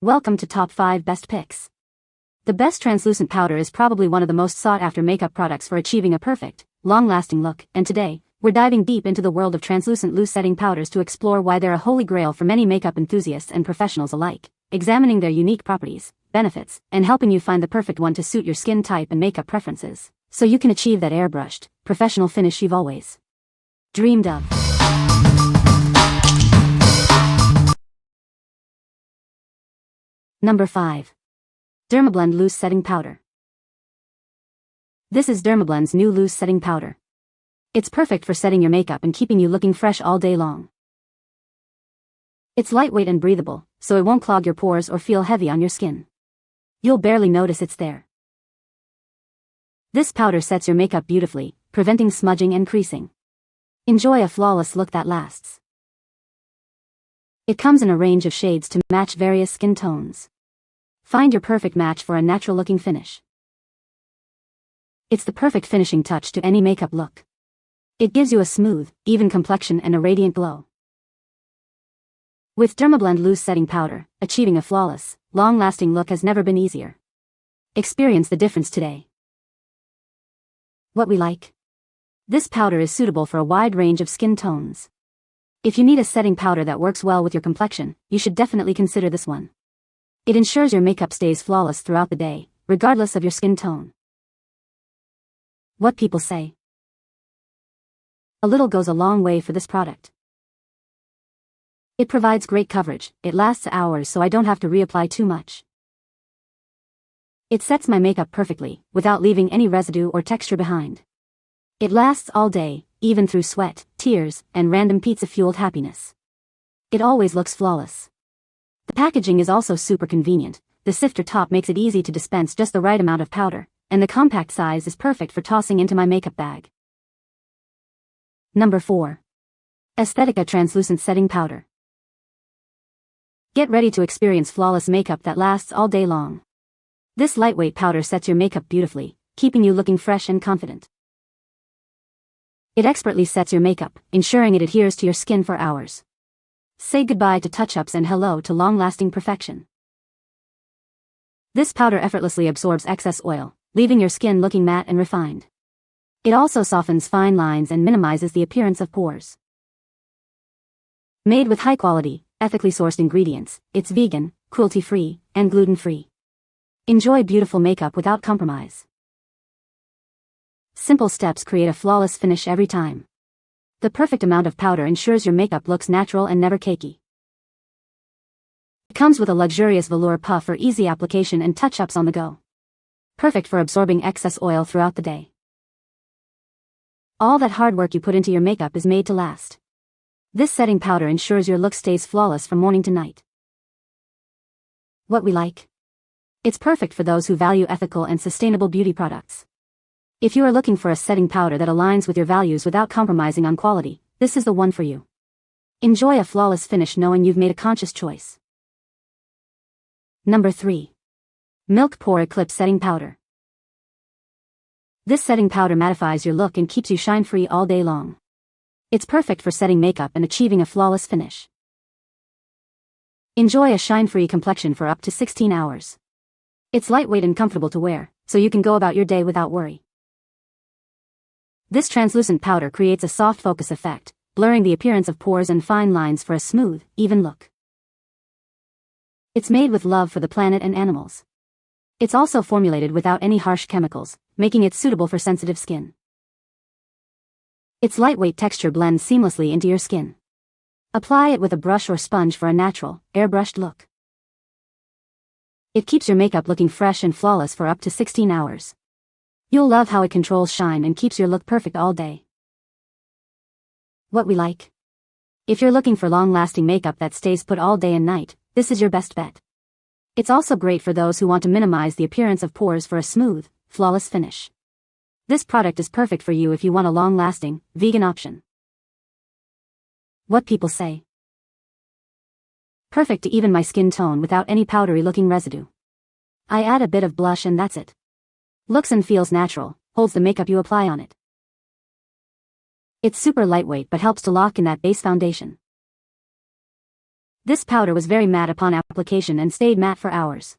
Welcome to Top 5 Best Picks. The best translucent powder is probably one of the most sought-after makeup products for achieving a perfect, long-lasting look, and today, we're diving deep into the world of translucent loose-setting powders to explore why they're a holy grail for many makeup enthusiasts and professionals alike, examining their unique properties, benefits, and helping you find the perfect one to suit your skin type and makeup preferences, so you can achieve that airbrushed, professional finish you've always dreamed of. Number 5. Dermablend Loose Setting Powder. This is Dermablend's new loose setting powder. It's perfect for setting your makeup and keeping you looking fresh all day long. It's lightweight and breathable, so it won't clog your pores or feel heavy on your skin. You'll barely notice it's there. This powder sets your makeup beautifully, preventing smudging and creasing. Enjoy a flawless look that lasts. It comes in a range of shades to match various skin tones. Find your perfect match for a natural-looking finish. It's the perfect finishing touch to any makeup look. It gives you a smooth, even complexion and a radiant glow. With Dermablend Loose Setting Powder, achieving a flawless, long-lasting look has never been easier. Experience the difference today. What we like. This powder is suitable for a wide range of skin tones. If you need a setting powder that works well with your complexion, you should definitely consider this one. It ensures your makeup stays flawless throughout the day, regardless of your skin tone. What people say. A little goes a long way for this product. It provides great coverage, it lasts hours so I don't have to reapply too much. It sets my makeup perfectly, without leaving any residue or texture behind. It lasts all day, even through sweat, tears, and random pizza-fueled happiness. It always looks flawless. The packaging is also super convenient. The sifter top makes it easy to dispense just the right amount of powder, and the compact size is perfect for tossing into my makeup bag. Number 4. Aesthetica Translucent Setting Powder. Get ready to experience flawless makeup that lasts all day long. This lightweight powder sets your makeup beautifully, keeping you looking fresh and confident. It expertly sets your makeup, ensuring it adheres to your skin for hours. Say goodbye to touch-ups and hello to long-lasting perfection. This powder effortlessly absorbs excess oil, leaving your skin looking matte and refined. It also softens fine lines and minimizes the appearance of pores. Made with high-quality, ethically sourced ingredients, it's vegan, cruelty-free, and gluten-free. Enjoy beautiful makeup without compromise. Simple steps create a flawless finish every time. The perfect amount of powder ensures your makeup looks natural and never cakey. It comes with a luxurious velour puff for easy application and touch-ups on the go. Perfect for absorbing excess oil throughout the day. All that hard work you put into your makeup is made to last. This setting powder ensures your look stays flawless from morning to night. What we like. It's perfect for those who value ethical and sustainable beauty products. If you are looking for a setting powder that aligns with your values without compromising on quality, this is the one for you. Enjoy a flawless finish knowing you've made a conscious choice. Number 3. Milk Pore Eclipse Setting Powder. This setting powder mattifies your look and keeps you shine-free all day long. It's perfect for setting makeup and achieving a flawless finish. Enjoy a shine-free complexion for up to 16 hours. It's lightweight and comfortable to wear, so you can go about your day without worry. This translucent powder creates a soft focus effect, blurring the appearance of pores and fine lines for a smooth, even look. It's made with love for the planet and animals. It's also formulated without any harsh chemicals, making it suitable for sensitive skin. Its lightweight texture blends seamlessly into your skin. Apply it with a brush or sponge for a natural, airbrushed look. It keeps your makeup looking fresh and flawless for up to 16 hours. You'll love how it controls shine and keeps your look perfect all day. What we like. If you're looking for long-lasting makeup that stays put all day and night, this is your best bet. It's also great for those who want to minimize the appearance of pores for a smooth, flawless finish. This product is perfect for you if you want a long-lasting, vegan option. What people say. Perfect to even my skin tone without any powdery-looking residue. I add a bit of blush and that's it. Looks and feels natural, holds the makeup you apply on it. It's super lightweight but helps to lock in that base foundation. This powder was very matte upon application and stayed matte for hours.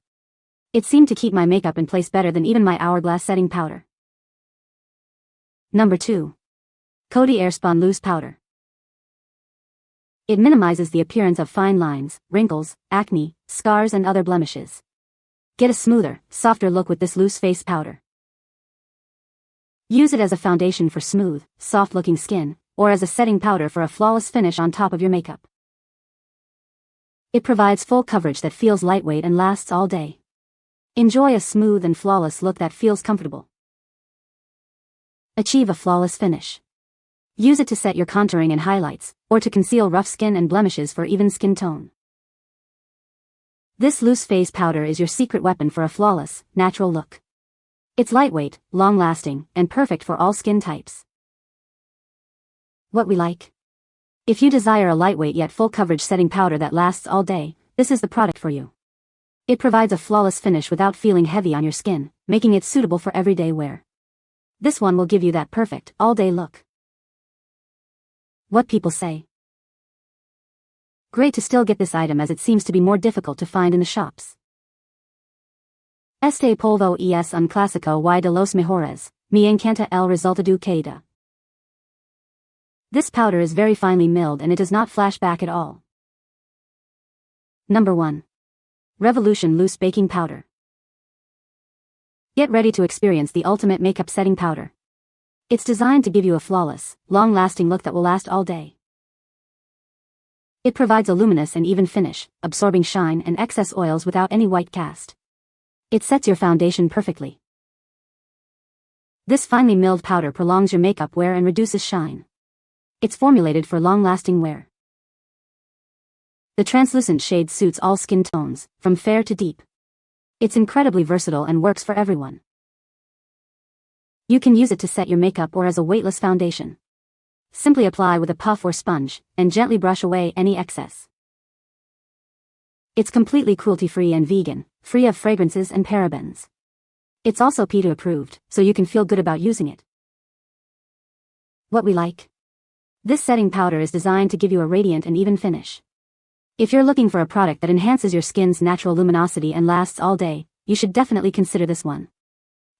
It seemed to keep my makeup in place better than even my hourglass setting powder. Number 2. Coty Airspun Loose Powder. It minimizes the appearance of fine lines, wrinkles, acne, scars and other blemishes. Get a smoother, softer look with this loose face powder. Use it as a foundation for smooth, soft-looking skin, or as a setting powder for a flawless finish on top of your makeup. It provides full coverage that feels lightweight and lasts all day. Enjoy a smooth and flawless look that feels comfortable. Achieve a flawless finish. Use it to set your contouring and highlights, or to conceal rough skin and blemishes for even skin tone. This loose face powder is your secret weapon for a flawless, natural look. It's lightweight, long-lasting, and perfect for all skin types. What we like? If you desire a lightweight yet full coverage setting powder that lasts all day, this is the product for you. It provides a flawless finish without feeling heavy on your skin, making it suitable for everyday wear. This one will give you that perfect, all-day look. What people say. Great to still get this item as it seems to be more difficult to find in the shops. Este polvo es un clásico y de los mejores, me encanta el resultado que da. This powder is very finely milled and it does not flash back at all. Number 1. Revolution Loose Baking Powder. Get ready to experience the ultimate makeup setting powder. It's designed to give you a flawless, long-lasting look that will last all day. It provides a luminous and even finish, absorbing shine and excess oils without any white cast. It sets your foundation perfectly. This finely milled powder prolongs your makeup wear and reduces shine. It's formulated for long-lasting wear. The translucent shade suits all skin tones, from fair to deep. It's incredibly versatile and works for everyone. You can use it to set your makeup or as a weightless foundation. Simply apply with a puff or sponge, and gently brush away any excess. It's completely cruelty-free and vegan, free of fragrances and parabens. It's also PETA approved, so you can feel good about using it. What we like? This setting powder is designed to give you a radiant and even finish. If you're looking for a product that enhances your skin's natural luminosity and lasts all day, you should definitely consider this one.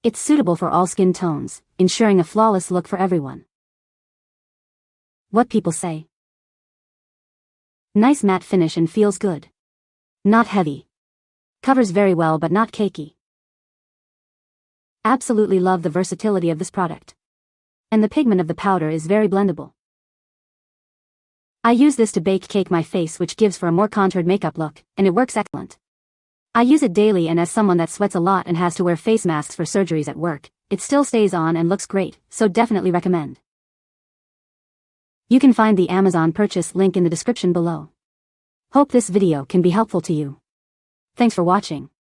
It's suitable for all skin tones, ensuring a flawless look for everyone. What people say. Nice matte finish and feels good. Not heavy. Covers very well but not cakey. Absolutely love the versatility of this product. And the pigment of the powder is very blendable. I use this to cake my face, which gives for a more contoured makeup look, and it works excellent. I use it daily, and as someone that sweats a lot and has to wear face masks for surgeries at work, it still stays on and looks great, so definitely recommend. You can find the Amazon purchase link in the description below. Hope this video can be helpful to you. Thanks for watching.